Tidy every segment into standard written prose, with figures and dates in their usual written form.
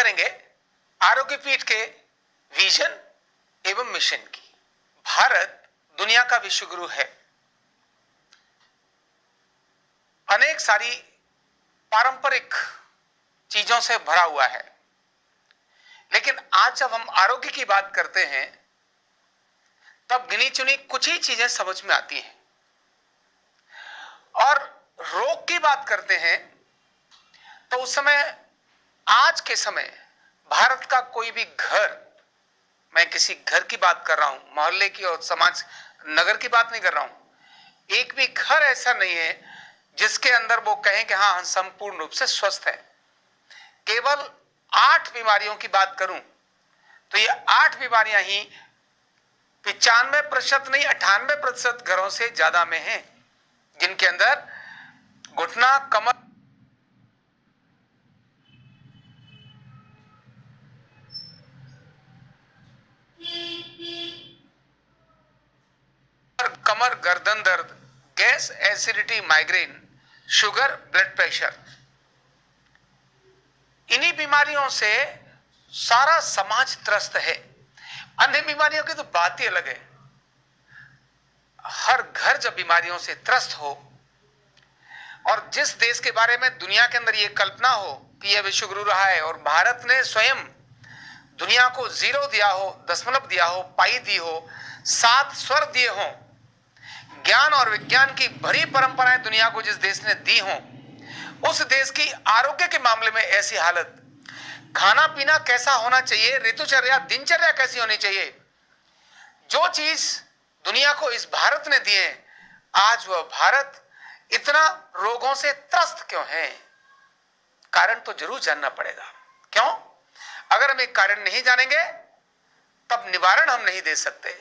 करेंगे आरोग्य पीठ के विजन एवं मिशन की। भारत दुनिया का विश्व गुरु है। अनेक सारी पारंपरिक चीजों से भरा हुआ है, लेकिन आज जब हम आरोग्य की बात करते हैं तब गिनी चुनी कुछ ही चीजें समझ में आती हैं, और रोग की बात करते हैं तो उस समय, आज के समय भारत का कोई भी घर, मैं किसी घर की बात कर रहा हूं, मोहल्ले की और समाज नगर की बात नहीं कर रहा हूं, एक भी घर ऐसा नहीं है जिसके अंदर वो कहें कि हाँ, हम संपूर्ण रूप से स्वस्थ हैं। केवल 8 बीमारियों की बात करूं तो ये 8 बीमारियां ही 95% नहीं 98% घरों से ज्यादा में हैं, जिनके अंदर घुटना, कमर, गर्दन दर्द, gas, acidity, migraine, sugar, blood pressure, इन्हीं बीमारियों से सारा समाज त्रस्त है। अन्य बीमारियों की तो बात ही अलग है। हर घर जब बीमारियों से त्रस्त हो, और जिस देश के बारे में दुनिया के अंदर यह कल्पना हो कि यह विश्व गुरु रहा है और भारत ने स्वयं दुनिया को 0 दिया हो, दशमलव दिया हो, पाई दी हो, 7 स्वर दिए हो, ज्ञान और विज्ञान की भरी परंपराएं दुनिया को जिस देश ने दी हो, उस देश की आरोग्य के मामले में ऐसी हालत, खाना पीना कैसा होना चाहिए, ऋतुचर्या, दिनचर्या कैसी होनी चाहिए, जो चीज दुनिया को इस भारत ने दी है, आज वह भारत इतना रोगों से त्रस्त क्यों है? कारण तो जरूर जानना पड़ेगा। क्यों? अगर हम एक कारण नहीं जानेंगे तब निवारण हम नहीं दे सकते।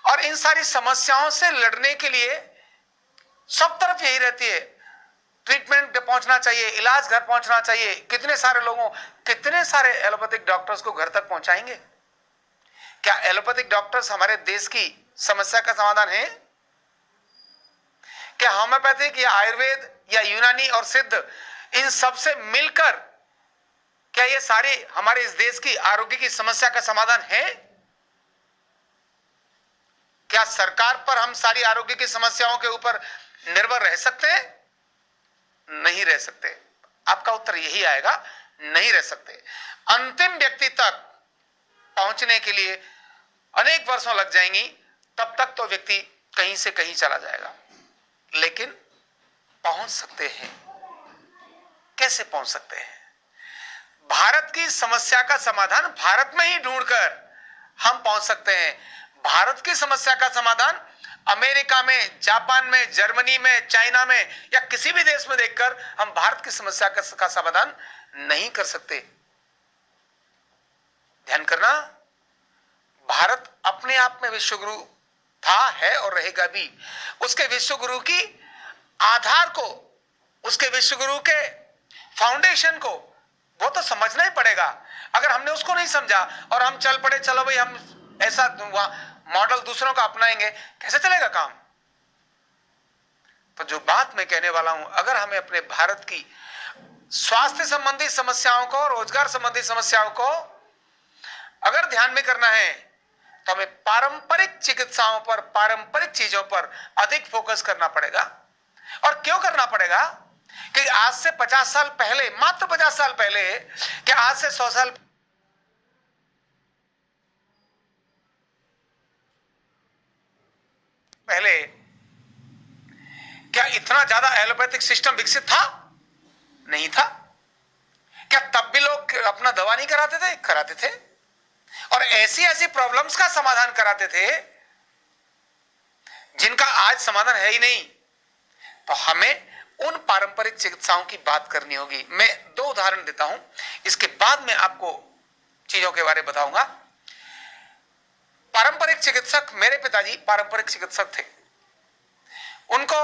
और इन सारी समस्याओं से लड़ने के लिए सब तरफ यही रहती है, ट्रीटमेंट पहुंचना चाहिए, इलाज घर पहुंचना चाहिए। कितने सारे एलोपैथिक डॉक्टर्स को घर तक पहुंचाएंगे? क्या एलोपैथिक डॉक्टर्स हमारे देश की समस्या का समाधान है? क्या होम्योपैथिक या आयुर्वेद या यूनानी और सिद्ध, इन सब से मिलकर क्या ये सारे हमारे इस देश की आरोग्य की समस्या का समाधान है? क्या सरकार पर हम सारी आरोग्य की समस्याओं के ऊपर निर्भर रह सकते हैं? नहीं रह सकते। आपका उत्तर यही आएगा, नहीं रह सकते। अंतिम व्यक्ति तक पहुंचने के लिए अनेक वर्षों लग जाएंगी, तब तक तो व्यक्ति कहीं से कहीं चला जाएगा, लेकिन पहुंच सकते हैं। कैसे पहुंच सकते हैं? भारत की समस्या का समाधान भारत में ही ढूंढकर हम पहुंच सकते हैं। भारत की समस्या का समाधान अमेरिका में, जापान में, जर्मनी में, चाइना में या किसी भी देश में देखकर हम भारत की समस्या का समाधान नहीं कर सकते। ध्यान करना, भारत अपने आप में विश्व गुरु था, है और रहेगा भी। उसके विश्व गुरु की आधार को, उसके विश्व गुरु के फाउंडेशन को वो तो समझना ही पड़ेगा। अगर हमने उसको नहीं समझा और हम चल पड़े, चलो भाई हम ऐसा मॉडल दूसरों का अपनाएंगे, कैसे चलेगा काम? तो जो बात मैं कहने वाला हूं, अगर हमें अपने भारत की स्वास्थ्य संबंधी समस्याओं को, रोजगार संबंधी समस्याओं को अगर ध्यान में करना है, तो हमें पारंपरिक चिकित्साओं पर, पारंपरिक चीजों पर अधिक फोकस करना पड़ेगा। और क्यों करना पड़ेगा? कि आज से 50 साल पहले, मात्र 50 साल पहले, कि आज से 100 साल पहले क्या इतना ज्यादा एलोपैथिक सिस्टम विकसित था? नहीं था। क्या तब भी लोग अपना दवा नहीं कराते थे? कराते थे, और ऐसी ऐसी प्रॉब्लम्स का समाधान कराते थे जिनका आज समाधान है ही नहीं। तो हमें उन पारंपरिक चिकित्साओं की बात करनी होगी। मैं 2 उदाहरण देता हूं, इसके बाद मैं आपको चीजों के बारे में बताऊंगा। पारंपरिक चिकित्सक, मेरे पिताजी पारंपरिक चिकित्सक थे। उनको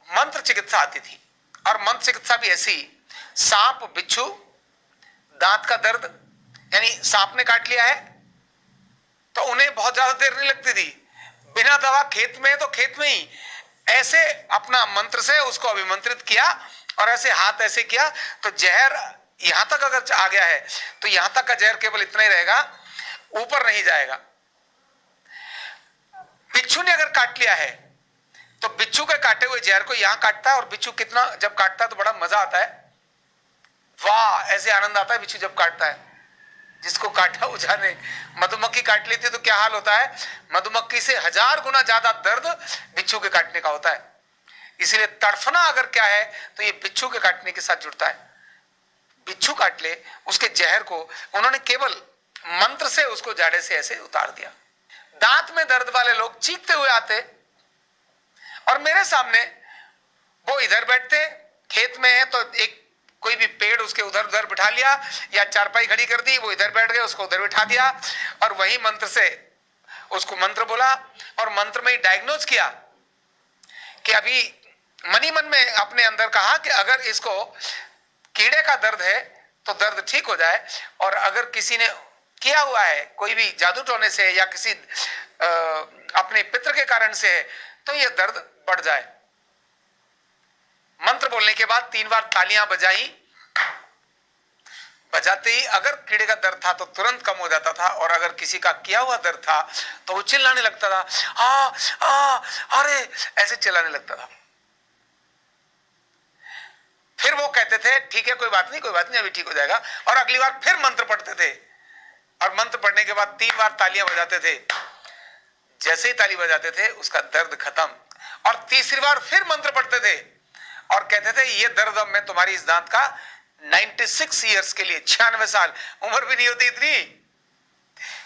मंत्र चिकित्सा आती थी, और मंत्र चिकित्सा भी ऐसी, सांप, बिच्छू, दांत का दर्द, यानी सांप ने काट लिया है तो उन्हें बहुत ज्यादा देर नहीं लगती थी, बिना दवा खेत में, तो खेत में ही ऐसे अपना मंत्र से उसको अभिमंत्रित किया और ऐसे हाथ ऐसे किया तो जहर यहां तक अगर आ गया है तो यहां तक का जहर केवल इतना ही रहेगा, ऊपर नहीं जाएगा। बिच्छू ने अगर काट लिया है तो बिच्छू के काटे हुए जहर को यहां काटता है, और बिच्छू कितना जब काटता है तो बड़ा मजा आता है, वाह ऐसे आनंद आता है बिच्छू जब काटता है। जिसको काटा वो जाने। मधुमक्खी काट लेती है तो क्या हाल होता है, मधुमक्खी से 1000 गुना ज्यादा दर्द बिच्छू के काटने का होता है। इसलिए तड़फना अगर क्या है तो ये बिच्छू के काटने के साथ जुड़ता है। बिच्छू काट ले उसके जहर को उन्होंने केवल मंत्र से उसको जाड़े से ऐसे उतार दिया। दांत में दर्द वाले लोग चीखते हुए आते और मेरे सामने, वो इधर बैठते, खेत में है तो एक कोई भी पेड़ उसके उधर उधर बिठा लिया या चारपाई खड़ी कर दी, वो इधर बैठ गए, उसको उधर बिठा दिया और वही मंत्र से उसको मंत्र बोला और मंत्र में ही डायग्नोज किया कि अभी मनी मन में अपने अंदर कहा कि अगर इसको कीड़े का दर्द है तो दर्द ठीक हो जाए, और अगर किसी ने किया हुआ है कोई भी जादू टोने से या किसी अपने पितृ के कारण से है तो यह दर्द बढ़ जाए। मंत्र बोलने के बाद 3 बार तालियां बजाई, बजाते ही अगर कीड़े का दर्द था तो तुरंत कम हो जाता था, और अगर किसी का किया हुआ दर्द था तो वो चिल्लाने लगता था, अरे ऐसे चिल्लाने लगता था। फिर वो कहते थे ठीक है कोई बात नहीं अभी ठीक हो जाएगा, और अगली बार फिर मंत्र पढ़ते थे और मंत्र पढ़ने के बाद 3 बार तालियां बजाते थे। जैसे ही ताली बजाते थे उसका दर्द खत्म, और तीसरी बार फिर मंत्र पढ़ते थे और कहते थे ये दर्द अब मैं तुम्हारी इस दांत का 96 ईयर्स के लिए, 96 साल, उम्र भी नहीं होती इतनी,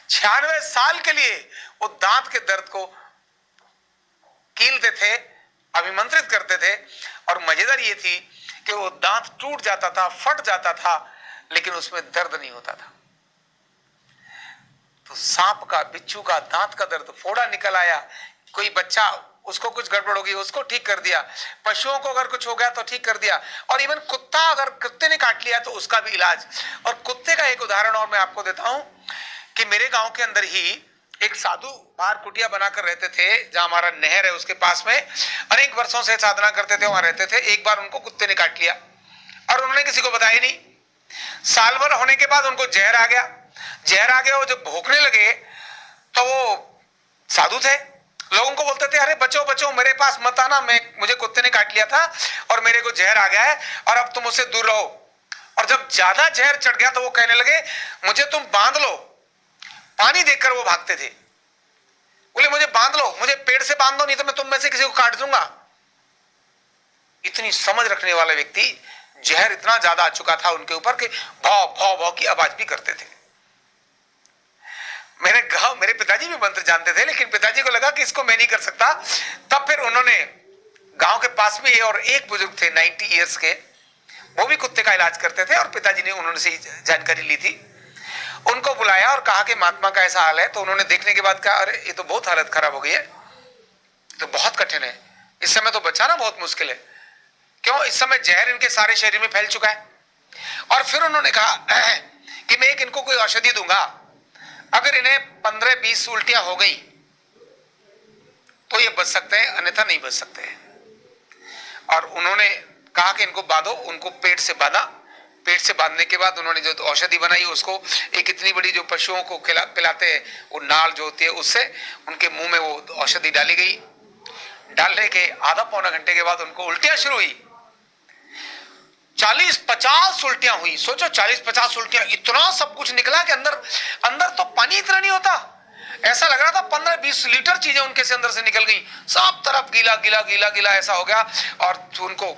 96 साल के लिए वो दांत के दर्द को कीलते थे, अभिमंत्रित करते थे। और मजेदार ये थी कि वो दांत टूट जाता था, फट जाता था, लेकिन उसमें दर्द नहीं होता था। तो सांप का, बिच्छू का दांत का दर्द, फोड़ा निकल आया, कोई बच्चा उसको कुछ गड़बड़ होगी उसको ठीक कर दिया, पशुओं को अगर कुछ हो गया तो ठीक कर दिया, और इवन कुत्ता अगर कुत्ते ने काट लिया तो उसका भी इलाज। और कुत्ते का एक उदाहरण और मैं आपको देता हूं कि मेरे गांव के अंदर ही एक साधु बाहर कुटिया बनाकर रहते थे, जहां हमारा नहर है उसके पास में, अनेक वर्षों से साधना करते थे, वहां रहते थे। एक बार उनको कुत्ते ने काट लिया और उन्होंने किसी को बताया नहीं। साल भर होने के बाद उनको जहर आ गया, वो जब भौंकने लगे तो वो साधु थे, लोगों को बोलते थे अरे बचो बचो मेरे पास मत आना, मुझे कुत्ते ने काट लिया था और मेरे को जहर आ गया है और अब तुम उससे दूर रहो। और जब ज्यादा जहर चढ़ गया तो वो कहने लगे मुझे तुम बांध लो, पानी देखकर वो भागते थे, बोले मुझे बांध लो, मुझे पेड़ से बांध दो, नहीं तो मैं तुम में से किसी को काट दूंगा। इतनी समझ रखने वाला व्यक्ति, जहर इतना ज्यादा आ चुका था उनके ऊपर कि भाव भाव भाव की आवाज भी करते थे। मेरे पिताजी भी मंत्र जानते थे, लेकिन पिताजी को लगा कि इसको मैं नहीं कर सकता। तब फिर उन्होंने गांव के पास में और एक बुजुर्ग थे 90 इयर्स के, वो भी कुत्ते का इलाज करते थे, और पिताजी ने उन्होंने से जानकारी ली थी, उनको बुलाया और कहा कि महात्मा का ऐसा हाल है। तो उन्होंने देखने के बाद कहा अरे ये तो बहुत हालत खराब हो गई है, तो बहुत कठिन है, इस समय तो बचाना बहुत मुश्किल है। क्यों? इस समय जहर इनके सारे शरीर में फैल चुका है। और फिर उन्होंने कहा कि मैं एक इनको कोई औषधि दूंगा, अगर इन्हें 15-20 उल्टियां हो गई तो ये बच सकते हैं, अन्यथा नहीं बच सकते हैं। और उन्होंने कहा कि इनको बांधो, उनको पेट से बांधा। पेट से बांधने के बाद उन्होंने जो औषधि बनाई उसको एक इतनी बड़ी जो पशुओं को पिलाते हैं वो नाल जो होती है उससे उनके मुंह में वो औषधि डाली गई। डालने के आधा पौना घंटे के बाद उनको उल्टियां शुरू हुई, 40-50 उल्टियां हुई। सोचो 40-50 उल्टियां, इतना सब कुछ निकला कि अंदर तो पानी इतना नहीं होता, ऐसा लग रहा था 15-20 लीटर चीजें उनके से अंदर से निकल गई, सब तरफ गीला गीला गीला गीला ऐसा हो गया। और उनको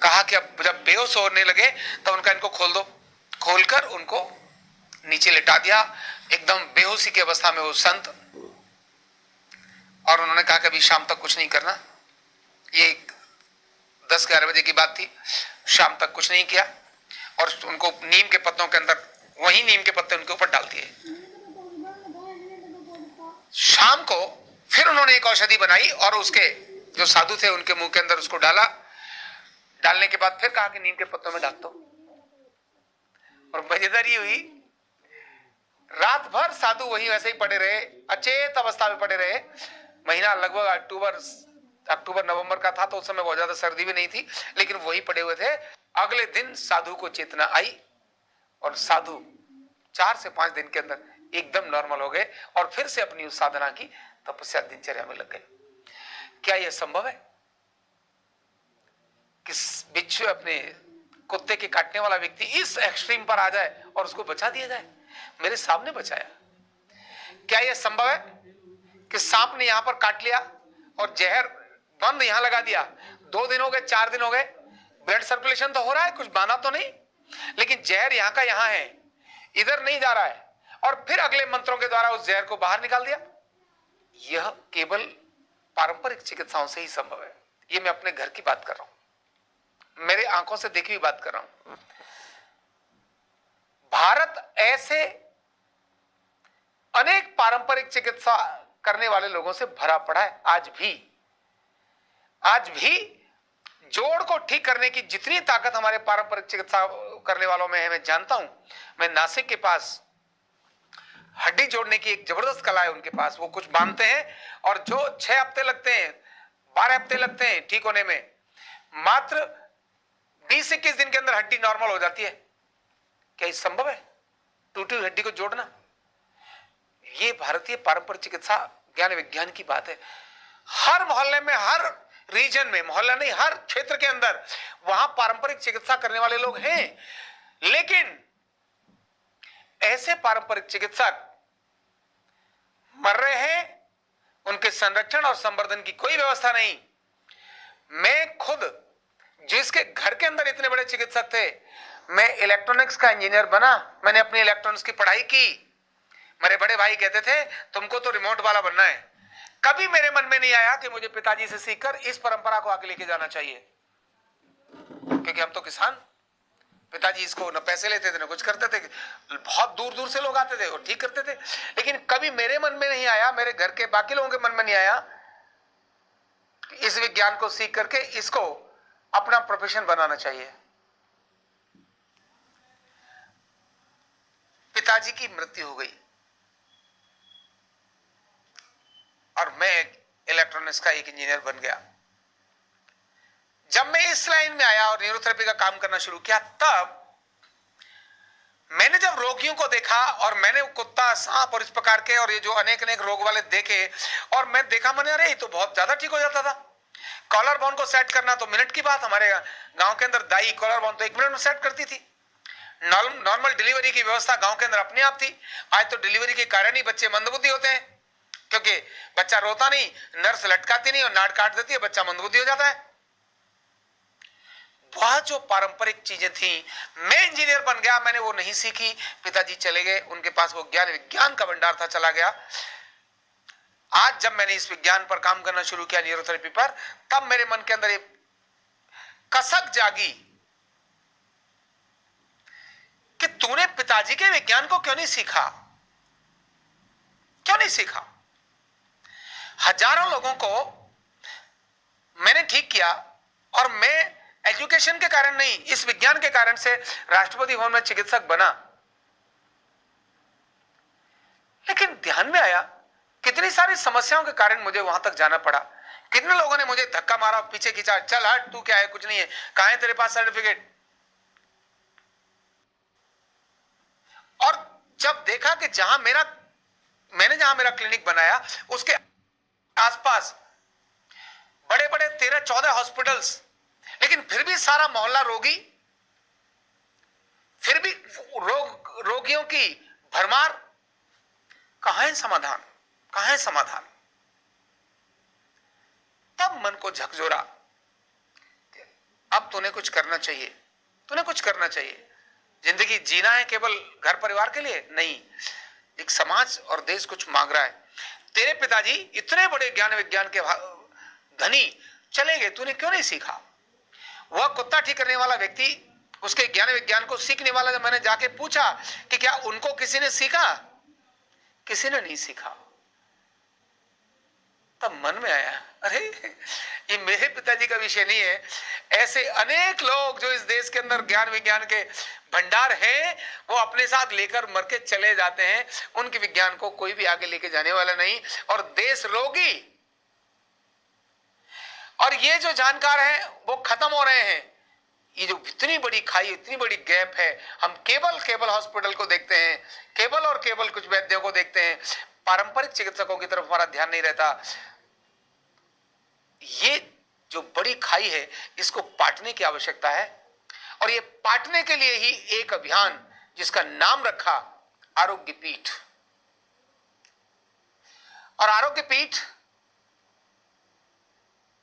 कहा कि अब जब बेहोश होने लगे तो उनका इनको खोल दो, खोलकर उनको नीचे लिटा दिया, एकदम बेहोशी की अवस्था में वो संत। और उन्होंने कहा कि अभी शाम तक कुछ नहीं करना। ये 10-11 बजे की बात थी, शाम तक कुछ नहीं किया और उनको नीम के पत्तों के अंदर, वही नीम के पत्ते उनके ऊपर डाल दिए। शाम को फिर उन्होंने एक औषधि बनाई और उसके जो साधु थे उनके मुंह के अंदर उसको डाला। डालने के बाद फिर कहा कि नीम के पत्तों में डाल दो। और मजेदार ये हुई, रात भर साधु वही वैसे ही पड़े रहे, अचेत अवस्था में पड़े रहे। महीना लगभग अक्टूबर नवंबर का था, तो उस समय बहुत ज्यादा सर्दी भी नहीं थी, लेकिन वही पड़े हुए थे। अगले दिन साधु को चेतना आई और साधु 4 से 5 दिन के अंदर एकदम नॉर्मल हो गए और फिर से अपनी उस साधना की तपस्या दिनचर्या में लग गए। क्या यह संभव है कि बिच्छू अपने कुत्ते के काटने वाला व्यक्ति इस एक्सट्रीम पर आ जाए और उसको बचा दिया जाए? मेरे सामने बचाया। क्या यह संभव है कि सांप ने यहां पर काट लिया और जहर बंद यहां लगा दिया, 2 दिन हो गए, 4 दिन हो गए, ब्लड सर्कुलेशन तो हो रहा है, कुछ बाना तो नहीं, लेकिन जहर यहां का यहां है, इधर नहीं जा रहा है, और फिर अगले मंत्रों के द्वारा उस जहर को बाहर निकाल दिया? यह केवल पारंपरिक चिकित्साओं से ही संभव है। यह मैं अपने घर की बात कर रहा हूं, मेरे आंखों से देखी हुई बात कर रहा हूं। भारत ऐसे अनेक पारंपरिक चिकित्सा करने वाले लोगों से भरा पड़ा है। आज भी जोड़ को ठीक करने की जितनी ताकत हमारे पारंपरिक चिकित्सा करने वालों में है, मैं जानता हूं। मैं नासिक के पास हड्डी जोड़ने की एक जबरदस्त कला है उनके पास। वो कुछ बांधते हैं और जो 6 हफ्ते लगते हैं, 12 हफ्ते लगते हैं ठीक होने में, मात्र 20-21 दिन के अंदर हड्डी नॉर्मल हो जाती है। क्या ये संभव है, टूटी हुई हड्डी को जोड़ना? ये भारतीय पारंपरिक चिकित्सा ज्ञान विज्ञान की बात है। हर मोहल्ले में, हर रीजन में, मोहल्ला नहीं, हर क्षेत्र के अंदर वहां पारंपरिक चिकित्सा करने वाले लोग हैं, लेकिन ऐसे पारंपरिक चिकित्सक मर रहे हैं, उनके संरक्षण और संवर्धन की कोई व्यवस्था नहीं। मैं खुद जिसके घर के अंदर इतने बड़े चिकित्सक थे, मैं इलेक्ट्रॉनिक्स का इंजीनियर बना, मैंने अपनी इलेक्ट्रॉनिक्स की पढ़ाई की। मेरे बड़े भाई कहते थे तुमको तो रिमोट वाला बनना है। कभी मेरे मन में नहीं आया कि मुझे पिताजी से सीखकर इस परंपरा को आगे लेके जाना चाहिए, क्योंकि हम तो किसान, पिताजी इसको न पैसे लेते थे न कुछ करते थे, बहुत दूर दूर से लोग आते थे और ठीक करते थे, लेकिन कभी मेरे मन में नहीं आया, मेरे घर के बाकी लोगों के मन में नहीं आया कि इस विज्ञान को सीख करके इसको अपना प्रोफेशन बनाना चाहिए। पिताजी की मृत्यु हो गई और मैं इलेक्ट्रॉनिक्स का एक इंजीनियर बन गया। जब मैं इस लाइन में आया और न्यूरोथेरेपी का काम करना शुरू किया, तब मैंने जब रोगियों को देखा और मैंने कुत्ता, सांप और इस प्रकार के और ये जो अनेक अनेक रोग वाले देखे, और मैं देखा, मैंने अरे ये तो बहुत ज्यादा ठीक हो जाता था। कॉलर बोन को सेट करना तो मिनट की बात, हमारे गांव के अंदर दाई कॉलर बोन तो 1 मिनट में सेट करती थी। नॉर्मल डिलीवरी की व्यवस्था गांव के अंदर अपने आप थी। आज तो डिलीवरी के कारण ही बच्चे मंदबुद्धि होते हैं, क्योंकि बच्चा रोता नहीं, नर्स लटकाती नहीं और नाड़ काट देती है, बच्चा मंदबुद्धि हो जाता है। वह जो पारंपरिक चीजें थी, मैं इंजीनियर बन गया, मैंने वो नहीं सीखी। पिताजी चले गए, उनके पास वो ज्ञान विज्ञान का भंडार था, चला गया। आज जब मैंने इस विज्ञान पर काम करना शुरू किया, न्यूरोथेरेपी पर, तब मेरे मन के अंदर एक कसक जागी कि तूने पिताजी के विज्ञान को क्यों नहीं सीखा, क्यों नहीं सीखा? हजारों लोगों को मैंने ठीक किया, और मैं एजुकेशन के कारण नहीं, इस विज्ञान के कारण से राष्ट्रपति भवन में चिकित्सक बना। लेकिन ध्यान में आया कितनी सारी समस्याओं के कारण मुझे वहां तक जाना पड़ा। कितने लोगों ने मुझे धक्का मारा, पीछे खींचा, चल हट, तू क्या है, कुछ नहीं है, कहां है तेरे पास सर्टिफिकेट? और जब देखा कि मैंने जहां मेरा क्लिनिक बनाया, उसके आसपास बड़े बड़े 13-14 हॉस्पिटल्स, लेकिन फिर भी सारा मोहल्ला रोगी, फिर भी रोगियों की भरमार। कहां है समाधान, कहां है समाधान? तब मन को झकझोरा, अब तूने कुछ करना चाहिए, तूने कुछ करना चाहिए। जिंदगी जीना है केवल घर परिवार के लिए नहीं, एक समाज और देश कुछ मांग रहा है। तेरे पिताजी इतने बड़े ज्ञान विज्ञान के धनी चले गए, तूने क्यों नहीं सीखा? वह कुत्ता ठीक करने वाला व्यक्ति, उसके ज्ञान विज्ञान को सीखने वाला, जब मैंने जाके पूछा कि क्या उनको किसी ने सीखा, किसी ने नहीं सीखा। तब मन में आया, अरे ये मेरे पिताजी का विषय नहीं है। ऐसे अनेक लोग जो इस देश के अंदर ज्ञान विज्ञान के भंडार हैं, वो अपने साथ लेकर मर के चले जाते हैं। उनके विज्ञान को कोई भी आगे लेके जाने वाला नहीं, और देश रोगी। और ये जो जानकार हैं वो खत्म हो रहे हैं। ये जो इतनी बड़ी खाई, इतनी बड़ी गैप है, हम केवल हॉस्पिटल को देखते हैं, केवल कुछ वैद्यों को देखते हैं, पारंपरिक चिकित्सकों की तरफ हमारा ध्यान नहीं रहता। ये जो बड़ी खाई है, इसको पाटने की आवश्यकता है, और ये पाटने के लिए ही एक अभियान जिसका नाम रखा आरोग्य पीठ। और आरोग्य पीठ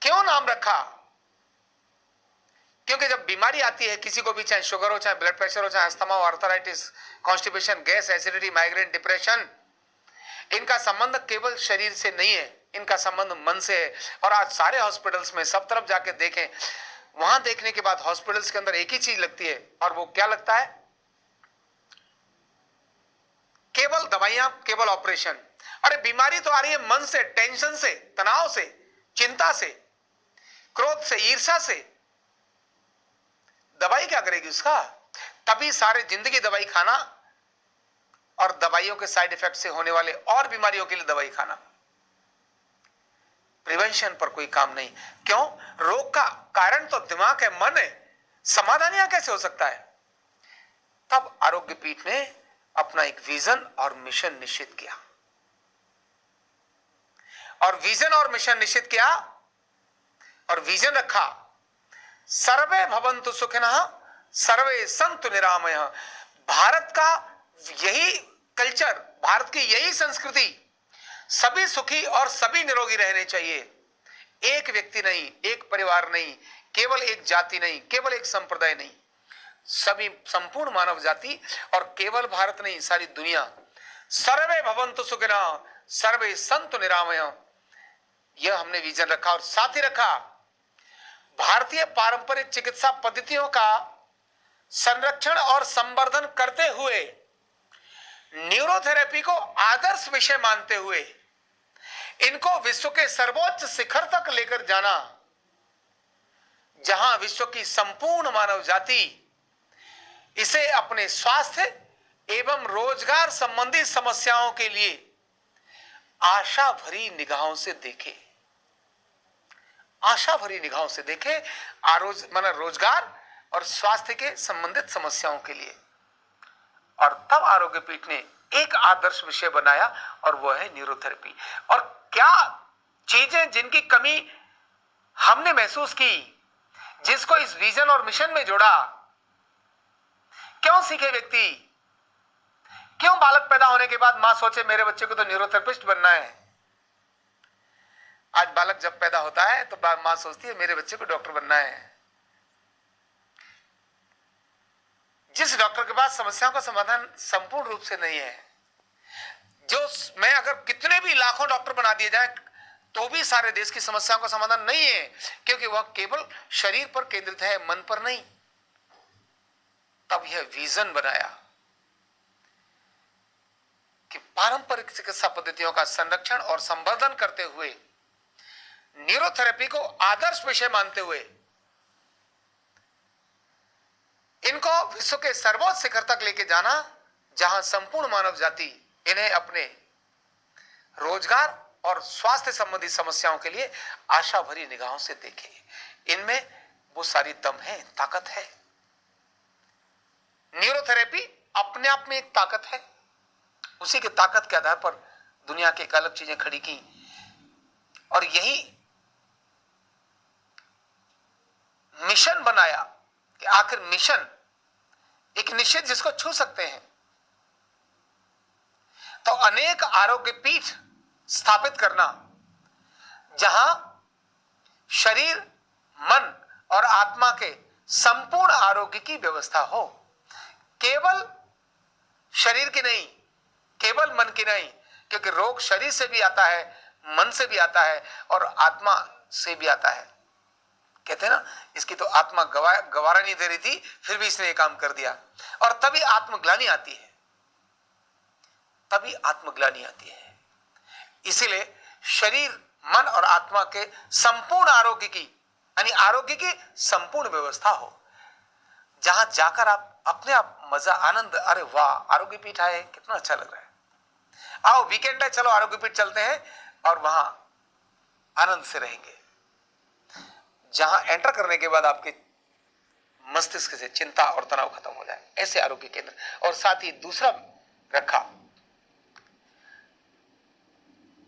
क्यों नाम रखा? क्योंकि जब बीमारी आती है किसी को भी, चाहे शुगर हो, चाहे ब्लड प्रेशर हो, चाहे अस्थमा हो, arthritis, constipation, gas, acidity, migraine, depression, इनका संबंध केवल शरीर से नहीं है, इनका संबंध मन से है। और आज सारे हॉस्पिटल्स में सब तरफ जाके देखें, वहां देखने के बाद हॉस्पिटल्स के अंदर एक ही चीज लगती है, और वो क्या लगता है? केवल दवाइयां, केवल ऑपरेशन। अरे बीमारी तो आ रही है मन से, टेंशन से, तनाव से, चिंता से, क्रोध से, ईर्ष्या से। दवाई क्या करेगी उसका? तभी सारे जिंदगी दवाई खाना, और दवाइयों के साइड इफेक्ट से होने वाले और बीमारियों के लिए दवाई खाना। प्रिवेंशन पर कोई काम नहीं। क्यों? रोग का कारण तो दिमाग है, मन है, समाधान यहां कैसे हो सकता है? तब आरोग्य पीठ ने अपना एक विजन और मिशन निश्चित किया, और विजन और मिशन निश्चित किया, और विजन रखा, सर्वे भवन्तु सुखिनः सर्वे सन्तु निरामयः। भारत का यही कल्चर, भारत की यही संस्कृति, सभी सुखी और सभी निरोगी रहने चाहिए। एक व्यक्ति नहीं, एक परिवार नहीं, केवल एक जाति नहीं, केवल एक संप्रदाय नहीं, सभी, संपूर्ण मानव जाति, और केवल भारत नहीं, सारी दुनिया। सर्वे भवन्तु सुखिनः सर्वे सन्तु निरामयः, यह हमने विजन रखा। और साथ ही रखा, भारतीय पारंपरिक चिकित्सा पद्धतियों का संरक्षण और संवर्धन करते हुए, न्यूरोथेरेपी को आदर्श विषय मानते हुए, इनको विश्व के सर्वोच्च शिखर तक लेकर जाना, जहां विश्व की संपूर्ण मानव जाति इसे अपने स्वास्थ्य एवं रोजगार संबंधी समस्याओं के लिए आशा भरी निगाहों से देखे, आशा भरी निगाहों से देखे, रोजगार और स्वास्थ्य के संबंधित समस्याओं के लिए। और तब आरोग्य पीठ ने एक आदर्श विषय बनाया, और वो है न्यूरोथेरेपी। और क्या चीजें जिनकी कमी हमने महसूस की, जिसको इस विजन और मिशन में जोड़ा, क्यों सीखे व्यक्ति, क्यों बालक पैदा होने के बाद मां सोचे मेरे बच्चे को तो न्यूरोथेरेपिस्ट बनना है? आज बालक जब पैदा होता है तो मां सोचती है मेरे बच्चे को डॉक्टर बनना है। जिस डॉक्टर के पास समस्याओं का समाधान संपूर्ण रूप से नहीं है, जो मैं अगर कितने भी लाखों डॉक्टर बना दिए जाए तो भी सारे देश की समस्याओं का समाधान नहीं है, क्योंकि वह केवल शरीर पर केंद्रित है, मन पर नहीं। तब यह विजन बनाया कि पारंपरिक चिकित्सा पद्धतियों का संरक्षण और संवर्धन करते हुए, न्यूरोथेरेपी को आदर्श विषय मानते हुए, इनको विश्व के सर्वोच्च शिखर तक लेके जाना, जहां संपूर्ण मानव जाति इन्हें अपने रोजगार और स्वास्थ्य संबंधी समस्याओं के लिए आशा भरी निगाहों से देखे। इनमें वो सारी दम है, ताकत है। न्यूरोथेरेपी अपने आप में एक ताकत है। उसी के ताकत के आधार पर दुनिया की एक अलग चीजें खड़ी की, और यही मिशन बनाया कि आखिर मिशन एक निश्चित जिसको छू सकते हैं, तो अनेक आरोग्य पीठ स्थापित करना, जहां शरीर, मन और आत्मा के संपूर्ण आरोग्य की व्यवस्था हो। केवल शरीर की नहीं, केवल मन की नहीं, क्योंकि रोग शरीर से भी आता है, मन से भी आता है, और आत्मा से भी आता है। कहते हैं ना, इसकी तो आत्मा गवारा नहीं दे रही थी, फिर भी इसने ये काम कर दिया। और तभी आत्मग्लानि आती है, तभी आत्मग्लानि आती है। इसीलिए शरीर, मन और आत्मा के संपूर्ण आरोग्य की, यानी आरोग्य की संपूर्ण व्यवस्था हो, जहां जाकर आप अपने आप मजा, आनंद, अरे वाह आरोग्य पीठ आए, कितना अच्छा लग रहा है, आओ वीकेंड है, चलो आरोग्य पीठ चलते हैं, और वहां आनंद से रहेंगे। जहां एंटर करने के बाद आपके मस्तिष्क से चिंता और तनाव खत्म हो जाए, ऐसे आरोग्य केंद्र। और साथ ही दूसरा रखा,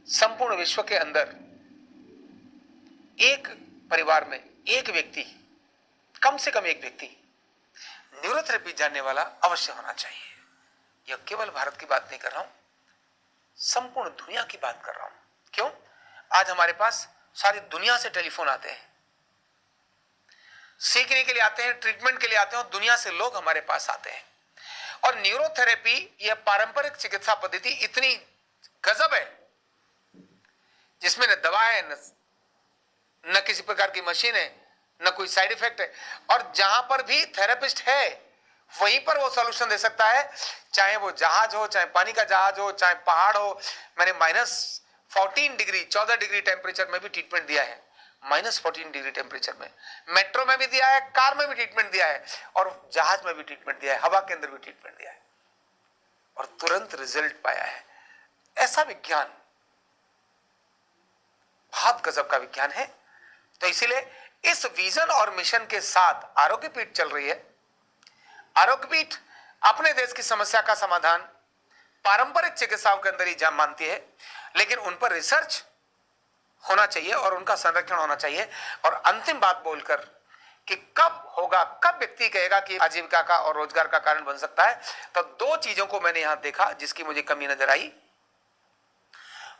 संपूर्ण विश्व के अंदर एक परिवार में एक व्यक्ति, कम से कम एक व्यक्ति न्यूरोथेरेपी जानने वाला अवश्य होना चाहिए। यह केवल भारत की बात नहीं कर रहा हूं, संपूर्ण दुनिया की बात कर रहा हूं। क्यों? आज हमारे पास सारी दुनिया से टेलीफोन आते हैं, सीखने के लिए आते हैं, ट्रीटमेंट के लिए आते हैं, और दुनिया से लोग हमारे पास आते हैं। और न्यूरोथेरेपी यह पारंपरिक चिकित्सा पद्धति इतनी गजब है, जिसमें न दवा है, न किसी प्रकार की मशीन है, न कोई साइड इफेक्ट है। और जहां पर भी थेरेपिस्ट है, वहीं पर वो सॉल्यूशन दे सकता है, चाहे वो जहाज हो, चाहे पानी का जहाज हो, चाहे पहाड़ हो। मैंने -14 डिग्री 14 डिग्री टेम्परेचर में भी ट्रीटमेंट दिया है, -14 डिग्री टेम्परेचर में। मेट्रो में भी दिया है, कार में भी ट्रीटमेंट दिया है, और जहाज में भी ट्रीटमेंट दिया है, हवा के अंदर भी ट्रीटमेंट दिया है, और तुरंत रिजल्ट पाया है। ऐसा विज्ञान, बहुत गजब का विज्ञान है। तो इसीलिए इस विजन और मिशन के साथ आरोग्य पीठ चल रही है। आरोग्य पीठ अपने देश की समस्या का समाधान पारंपरिक चिकित्साओं के अंदर ही मानती है, लेकिन उन पर रिसर्च होना चाहिए और उनका संरक्षण होना चाहिए। और अंतिम बात बोलकर कि कब होगा, कब व्यक्ति कहेगा कि आजीविका का और रोजगार का कारण बन सकता है, तो दो चीजों को मैंने यहां देखा जिसकी मुझे कमी नजर आई,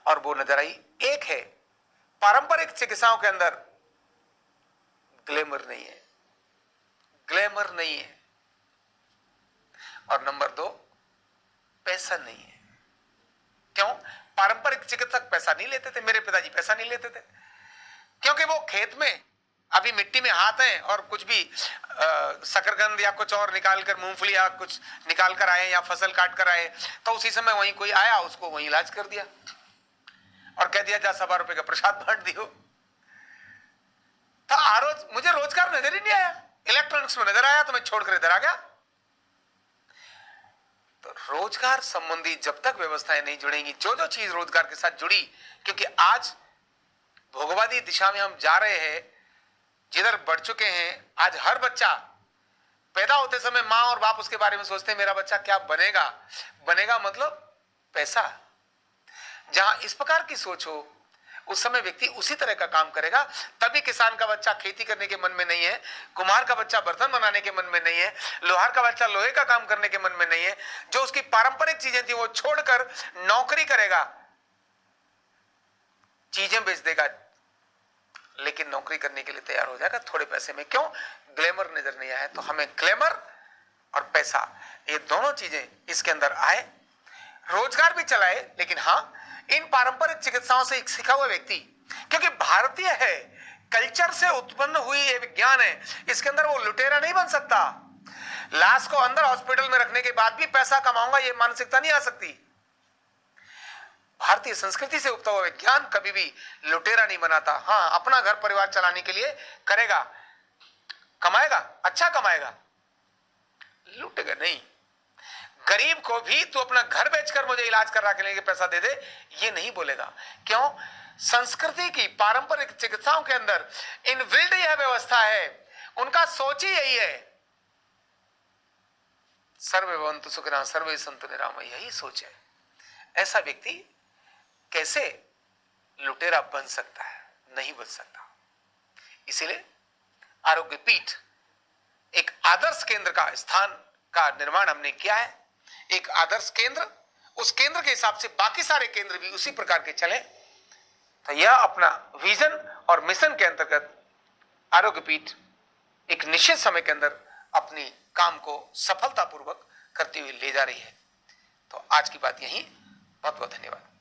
और वो नजर आई, एक है पारंपरिक चिकित्साओं के अंदर ग्लैमर नहीं है, ग्लैमर नहीं है। और नंबर 2, पैसा नहीं है। क्यों? पारंपरिक चिकित्सक पैसा नहीं लेते थे, मेरे पिताजी पैसा नहीं लेते थे, क्योंकि वो खेत में अभी मिट्टी में हाथ है और कुछ भी शकरकंद या कुछ और निकाल कर, मूंगफली या कुछ निकाल कर आए, या फसल काट कर आए, तो उसी समय वहीं कोई आया, उसको वहीं इलाज कर दिया और कह दिया जा 1.25 रुपए का प्रसाद बांट दियो। तो मुझे रोजगार नजर ही नहीं आया, इलेक्ट्रॉनिक्स में नजर आया तो मैं छोड़कर इधर आ गया। तो रोजगार संबंधी जब तक व्यवस्थाएं नहीं जुड़ेंगी, जो जो चीज रोजगार के साथ जुड़ी, क्योंकि आज भोगवादी दिशा में हम जा रहे हैं, जिधर बढ़ चुके हैं। आज हर बच्चा पैदा होते समय मां और बाप उसके बारे में सोचते हैं, मेरा बच्चा क्या बनेगा। बनेगा मतलब पैसा। जहां इस प्रकार की सोच हो, उस समय व्यक्ति उसी तरह का काम करेगा। तभी किसान का बच्चा खेती करने के मन में नहीं है, कुम्हार का बच्चा बर्तन बनाने के मन में नहीं है, लोहार का बच्चा लोहे का काम करने के मन में नहीं है। जो उसकी पारंपरिक चीजें थी वो छोड़कर नौकरी करेगा, चीजें बेच देगा, लेकिन नौकरी करने के लिए तैयार हो जाएगा थोड़े पैसे में। क्यों? ग्लैमर नजर नहीं आया। तो हमें ग्लैमर और पैसा, ये दोनों चीजें इसके अंदर आए, रोजगार भी चलाए, लेकिन हां, इन पारंपरिक चिकित्साओं से एक सीखा हुआ व्यक्ति, क्योंकि भारतीय है, कल्चर से उत्पन्न हुई ये विज्ञान है, इसके अंदर वो लुटेरा नहीं बन सकता। लाश को अंदर हॉस्पिटल में रखने के बाद भी पैसा कमाऊंगा, ये मानसिकता नहीं आ सकती। भारतीय संस्कृति से उगता हुआ विज्ञान कभी भी लुटेरा नहीं बनाता। हां, अपना घर परिवार चलाने के लिए करेगा, कमाएगा, अच्छा कमाएगा, लूटेगा नहीं। गरीब को भी तू अपना घर बेचकर मुझे इलाज करा के लेके पैसा दे दे, ये नहीं बोलेगा। क्यों? संस्कृति की पारंपरिक चिकित्साओं के अंदर इनबिल्ट यह व्यवस्था है, उनका सोच ही यही है, सर्वे भवन्तु सुखिनः सर्वे सन्तु निरामयः, यही सोच है। ऐसा व्यक्ति कैसे लुटेरा बन सकता है? नहीं बन सकता। इसीलिए आरोग्य पीठ एक आदर्श केंद्र का स्थान का निर्माण हमने किया है, एक आदर्श केंद्र, उस केंद्र के हिसाब से बाकी सारे केंद्र भी उसी प्रकार के चले। तो यह अपना विजन और मिशन के अंतर्गत आरोग्य पीठ एक निश्चित समय के अंदर अपनी काम को सफलतापूर्वक करती हुई ले जा रही है। तो आज की बात यही। बहुत बहुत धन्यवाद।